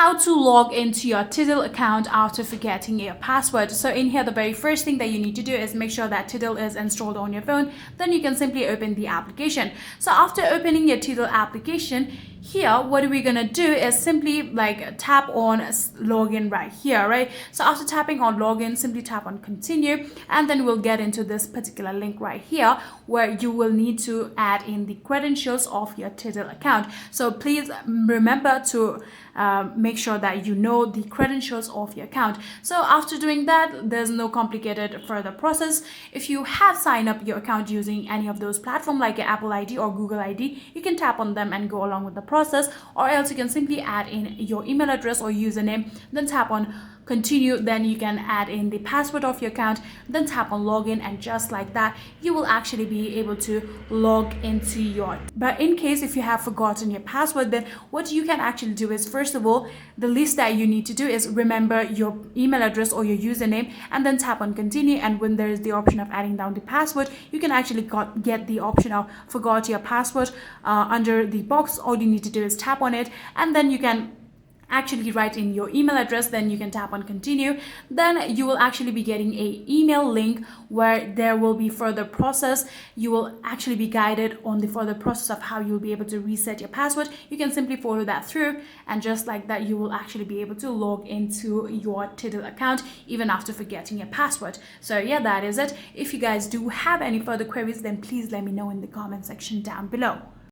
how to log into your Tidal account after forgetting your password. So in here, the very first thing that you need to do is make sure that Tidal is installed on your phone. Then you can simply open the application. So after opening your Tidal application, here what we're gonna do is simply like tap on login right here, right? So after tapping on login, simply tap on continue, and then we'll get into this particular link right here where you will need to add in the credentials of your Tidal account. So please remember to make sure that you know the credentials of your account. So after doing that, there's no complicated further process. If you have signed up your account using any of those platforms like your Apple ID or Google ID, you can tap on them and go along with the process, or else you can simply add in your email address or username, then tap on continue, then you can add in the password of your account, then tap on login, and just like that you will actually be able to log into your. But in case if you have forgotten your password, then what you can actually do is, first of all, the least that you need to do is remember your email address or your username, and then tap on continue. And when there is the option of adding down the password, you can actually get the option of forgot your password under the box. All you need to do is tap on it, and then you can actually write in your email address, then you can tap on continue. Then you will actually be getting a email link where there will be further process. You will actually be guided on the further process of how you'll be able to reset your password. You can simply follow that through, and just like that you will actually be able to log into your Tidal account even after forgetting your password. So yeah, that is it. If you guys do have any further queries, then please let me know in the comment section down below.